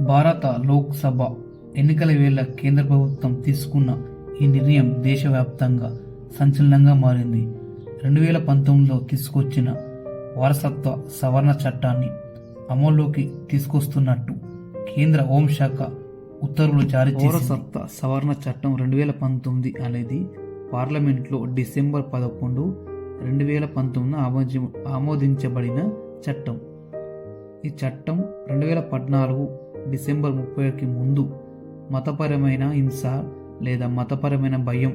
భారత లోక్సభ ఎన్నికల వేళ కేంద్ర ప్రభుత్వం తీసుకున్న ఈ నిర్ణయం దేశవ్యాప్తంగా సంచలనంగా మారింది. 2019లో తీసుకొచ్చిన వారసత్వ సవరణ చట్టాన్ని అమల్లోకి తీసుకొస్తున్నట్టు కేంద్ర హోంశాఖ ఉత్తర్వులు జారీ చేసింది. వారసత్వ సవరణ చట్టం 2019 అనేది పార్లమెంట్లో డిసెంబర్ 11, 2019 ఆమోదించబడిన చట్టం. ఈ చట్టం 2014 డిసెంబర్ 30కి ముందు మతపరమైన హింస లేదా మతపరమైన భయం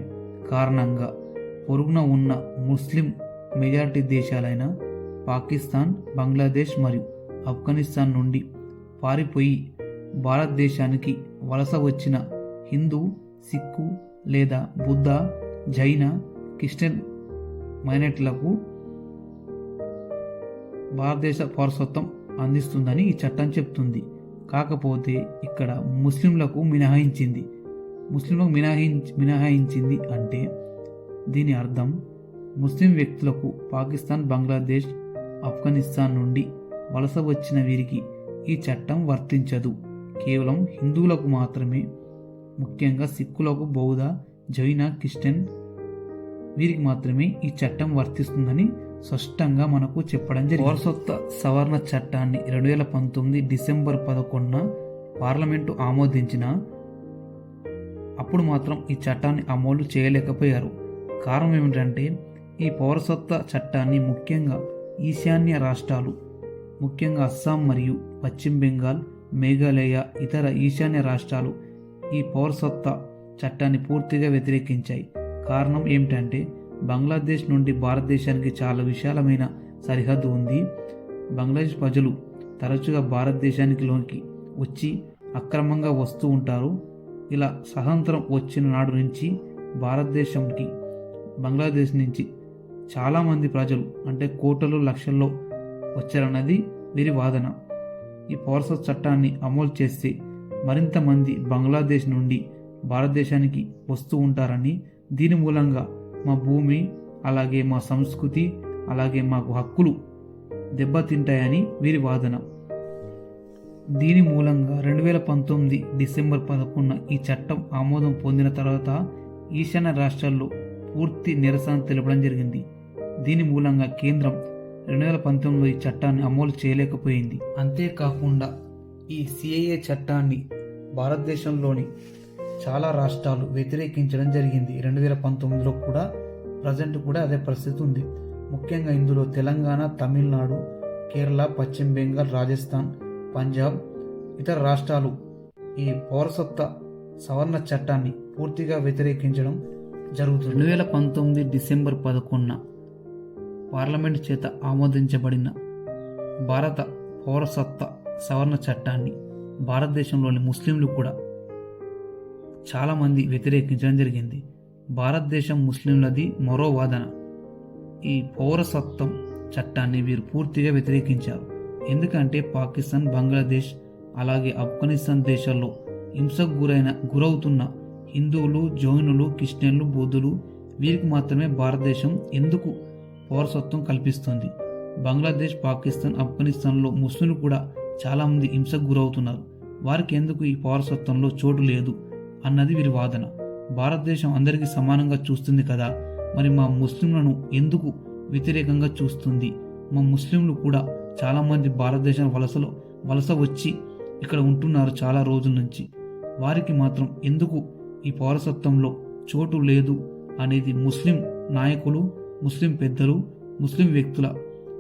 కారణంగా పొరుగున ఉన్న ముస్లిం మెజారిటీ దేశాలైన పాకిస్తాన్, బంగ్లాదేశ్ మరియు ఆఫ్ఘనిస్తాన్ నుండి పారిపోయి భారతదేశానికి వలస వచ్చిన హిందూ, సిక్కు లేదా బుద్ధ, జైన, క్రిస్టియన్ మైనారిటీలకు భారతదేశ పౌరసత్వం అందిస్తుందని ఈ చట్టం చెప్తుంది. కాకపోతే ఇక్కడ ముస్లింలకు మినహాయించింది అంటే దీని అర్థం ముస్లిం వ్యక్తులకు పాకిస్తాన్, బంగ్లాదేశ్, ఆఫ్ఘనిస్తాన్ నుండి వలస వచ్చిన వీరికి ఈ చట్టం వర్తించదు. కేవలం హిందువులకు మాత్రమే, ముఖ్యంగా సిక్కులకు, బౌద్ధ, జైన, క్రిస్టియన్ వీరికి మాత్రమే ఈ చట్టం వర్తిస్తుందని స్పష్టంగా మనకు చెప్పడం జరిగింది. పౌరసత్వ సవరణ చట్టాన్ని 2019 డిసెంబర్ 11న పార్లమెంటు ఆమోదించిన అప్పుడు మాత్రం ఈ చట్టాన్ని అమలు చేయలేకపోయారు. కారణం ఏమిటంటే ఈ పౌరసత్వ చట్టాన్ని ముఖ్యంగా ఈశాన్య రాష్ట్రాలు, ముఖ్యంగా అస్సాం మరియు పశ్చిమ బెంగాల్, మేఘాలయ, ఇతర ఈశాన్య రాష్ట్రాలు ఈ పౌరసత్వ చట్టాన్ని పూర్తిగా వ్యతిరేకించాయి. కారణం ఏమిటంటే బంగ్లాదేశ్ నుండి భారతదేశానికి చాలా విశాలమైన సరిహద్దు ఉంది. బంగ్లాదేశ్ ప్రజలు తరచుగా భారతదేశానికి వచ్చి అక్రమంగా వస్తూ ఉంటారు. ఇలా స్వతంత్రం వచ్చిన నాడు నుంచి భారతదేశంకి బంగ్లాదేశ్ నుంచి చాలామంది ప్రజలు అంటే కోట్లలో లక్షల్లో వచ్చారన్నది వీరి వాదన. ఈ పౌరసత్వ చట్టాన్ని అమలు చేస్తే మరింత మంది బంగ్లాదేశ్ నుండి భారతదేశానికి వస్తూ ఉంటారని, దీని మూలంగా మా భూమి, అలాగే మా సంస్కృతి, అలాగే మాకు హక్కులు దెబ్బతింటాయని వీరి వాదన. దీని మూలంగా 2019 డిసెంబర్ 11న ఈ చట్టం ఆమోదం పొందిన తర్వాత ఈశాన్య రాష్ట్రాల్లో పూర్తి నిరసన తెలపడం జరిగింది. దీని మూలంగా కేంద్రం 2019లో ఈ చట్టాన్ని అమలు చేయలేకపోయింది. అంతేకాకుండా ఈ సిఏఏ చట్టాన్ని భారతదేశంలోని చాలా రాష్ట్రాలు వ్యతిరేకించడం జరిగింది. 2019లో కూడా ప్రజెంట్ కూడా అదే పరిస్థితి ఉంది. ముఖ్యంగా ఇందులో తెలంగాణ, తమిళనాడు, కేరళ, పశ్చిమ బెంగాల్, రాజస్థాన్, పంజాబ్ ఇతర రాష్ట్రాలు ఈ పౌరసత్వ సవరణ చట్టాన్ని పూర్తిగా వ్యతిరేకించడం జరుగుతుంది. 2019 డిసెంబర్ 11న పార్లమెంట్ చేత ఆమోదించబడిన భారత పౌరసత్వ సవరణ చట్టాన్ని భారతదేశంలోని ముస్లింలు కూడా చాలామంది వ్యతిరేకించడం జరిగింది. భారతదేశం ముస్లింలది మరో వాదన. ఈ పౌరసత్వం చట్టాన్ని వీరు పూర్తిగా వ్యతిరేకించారు. ఎందుకంటే పాకిస్తాన్, బంగ్లాదేశ్ అలాగే ఆఫ్ఘనిస్తాన్ దేశాల్లో హింసకు గురవుతున్న హిందువులు, జైనులు, క్రిస్టియన్లు, బౌద్ధులు వీరికి మాత్రమే భారతదేశం ఎందుకు పౌరసత్వం కల్పిస్తుంది? బంగ్లాదేశ్, పాకిస్తాన్, ఆఫ్ఘనిస్తాన్లో ముస్లింలు కూడా చాలామంది హింసకు గురవుతున్నారు. వారికి ఎందుకు ఈ పౌరసత్వంలో చోటు లేదు అన్నది వీరి వాదన. భారతదేశం అందరికీ సమానంగా చూస్తుంది కదా, మరి మా ముస్లింలను ఎందుకు వ్యతిరేకంగా చూస్తుంది? మా ముస్లింలు కూడా చాలామంది భారతదేశం వలస వచ్చి ఇక్కడ ఉంటున్నారు చాలా రోజుల నుంచి. వారికి మాత్రం ఎందుకు ఈ పౌరసత్వంలో చోటు లేదు అనేది ముస్లిం నాయకులు, ముస్లిం పెద్దలు, ముస్లిం వ్యక్తుల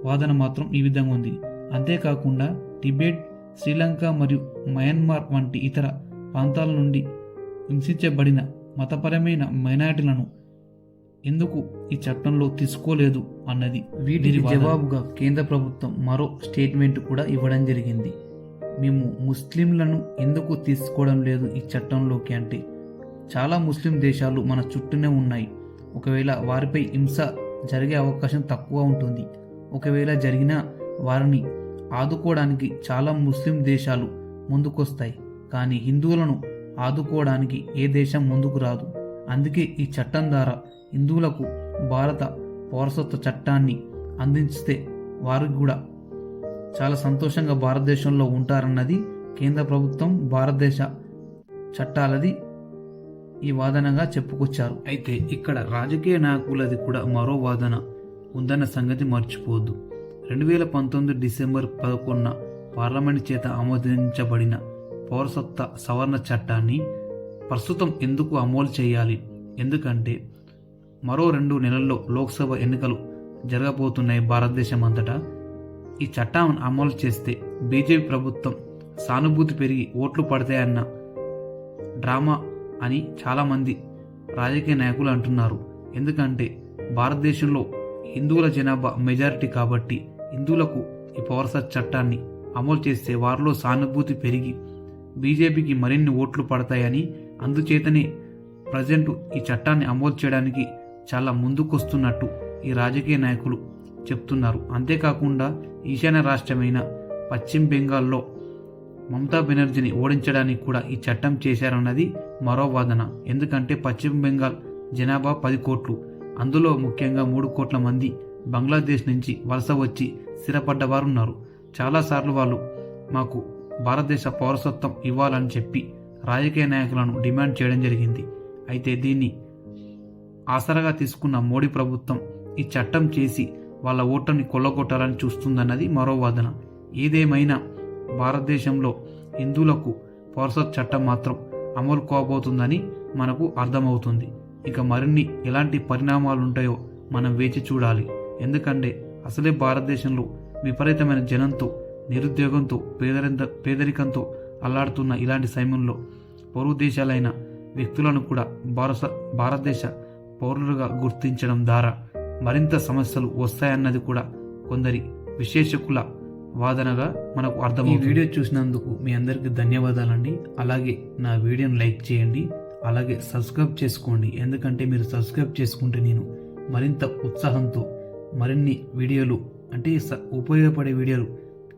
వాదన మాత్రం ఈ విధంగా ఉంది. అంతేకాకుండా టిబెట్, శ్రీలంక మరియు మయన్మార్ వంటి ఇతర ప్రాంతాల నుండి హింసించబడిన మతపరమైన మైనారిటీలను ఎందుకు ఈ చట్టంలో తీసుకోలేదు అన్నది వీటికి జవాబుగా కేంద్ర ప్రభుత్వం మరో స్టేట్మెంట్ కూడా ఇవ్వడం జరిగింది. మేము ముస్లింలను ఎందుకు తీసుకోవడం లేదు ఈ చట్టంలోకి అంటే, చాలా ముస్లిం దేశాలు మన చుట్టూనే ఉన్నాయి. ఒకవేళ వారిపై హింస జరిగే అవకాశం తక్కువ ఉంటుంది. ఒకవేళ జరిగినా వారిని ఆదుకోవడానికి చాలా ముస్లిం దేశాలు ముందుకొస్తాయి. కానీ హిందువులను ఆదుకోవడానికి ఏ దేశం ముందుకు రాదు. అందుకే ఈ చట్టం ద్వారా హిందువులకు భారత పౌరసత్వ చట్టాన్ని అందించితే వారికి కూడా చాలా సంతోషంగా భారతదేశంలో ఉంటారన్నది కేంద్ర ప్రభుత్వం భారతదేశ చట్టాలది ఈ వాదనగా చెప్పుకొచ్చారు. అయితే ఇక్కడ రాజకీయ నాయకులది కూడా మరో వాదన ఉందన్న సంగతి మర్చిపోవద్దు. 2019 డిసెంబర్ 11న పార్లమెంట్ చేత ఆమోదించబడిన పౌరసత్వ సవరణ చట్టాన్ని ప్రస్తుతం ఎందుకు అమలు చేయాలి? ఎందుకంటే మరో 2 నెలల్లో లోక్సభ ఎన్నికలు జరగబోతున్నాయి భారతదేశం అంతటా. ఈ చట్టాన్ని అమలు చేస్తే బీజేపీ ప్రభుత్వం సానుభూతి పెరిగి ఓట్లు పడతాయన్న డ్రామా అని చాలామంది రాజకీయ నాయకులు అంటున్నారు. ఎందుకంటే భారతదేశంలో హిందువుల జనాభా మెజారిటీ కాబట్టి హిందువులకు ఈ పౌరసత్వ చట్టాన్ని అమలు చేస్తే వారిలో సానుభూతి పెరిగి బీజేపీకి మరిన్ని ఓట్లు పడతాయని, అందుచేతనే ప్రజెంట్ ఈ చట్టాన్ని అమలు చేయడానికి చాలా ముందుకొస్తున్నట్టు ఈ రాజకీయ నాయకులు చెప్తున్నారు. అంతేకాకుండా ఈశాన్య రాష్ట్రమైన పశ్చిమ బెంగాల్లో మమతా బెనర్జీని ఓడించడానికి కూడా ఈ చట్టం చేశారన్నది మరో వాదన. ఎందుకంటే పశ్చిమ బెంగాల్ జనాభా 10 కోట్లు, అందులో ముఖ్యంగా 3 కోట్ల మంది బంగ్లాదేశ్ నుంచి వలస వచ్చి స్థిరపడ్డవారున్నారు. చాలాసార్లు వాళ్ళు మాకు భారతదేశ పౌరసత్వం ఇవ్వాలని చెప్పి రాజకీయ నాయకులను డిమాండ్ చేయడం జరిగింది. అయితే దీన్ని ఆసరాగా తీసుకున్న మోడీ ప్రభుత్వం ఈ చట్టం చేసి వాళ్ళ ఓట్లని కొల్లగొట్టాలని చూస్తుందన్నది మరో వాదన. ఏదేమైనా భారతదేశంలో హిందువులకు పౌరసత్వ చట్టం మాత్రం అమలు కాబోతుందని మనకు అర్థమవుతుంది. ఇక మరిన్ని ఎలాంటి పరిణామాలు ఉంటాయో మనం వేచి చూడాలి. ఎందుకంటే అసలే భారతదేశంలో విపరీతమైన జనంతో, నిరుద్యోగంతో, పేదరికంతో అల్లాడుతున్న ఇలాంటి సమయంలో పొరుగు దేశాలైన వ్యక్తులను కూడా భారతదేశ పౌరులుగా గుర్తించడం ద్వారా మరింత సమస్యలు వస్తాయన్నది కూడా కొందరి విశ్లేషకుల వాదనగా మనకు అర్థమవుతుంది. ఈ వీడియో చూసినందుకు మీ అందరికీ ధన్యవాదాలండి. అలాగే నా వీడియోని లైక్ చేయండి, అలాగే సబ్స్క్రైబ్ చేసుకోండి. ఎందుకంటే మీరు సబ్స్క్రైబ్ చేసుకుంటే నేను మరింత ఉత్సాహంతో మరిన్ని వీడియోలు అంటే ఉపయోగపడే వీడియోలు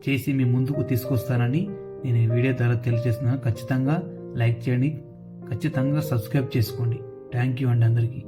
చేసి మీ ముందుకు తీసుకొస్తానని నేను ఈ వీడియో ద్వారా తెలియజేస్తున్నాను. ఖచ్చితంగా లైక్ చేయండి, ఖచ్చితంగా సబ్స్క్రైబ్ చేసుకోండి. థ్యాంక్ యూ అండి అందరికీ.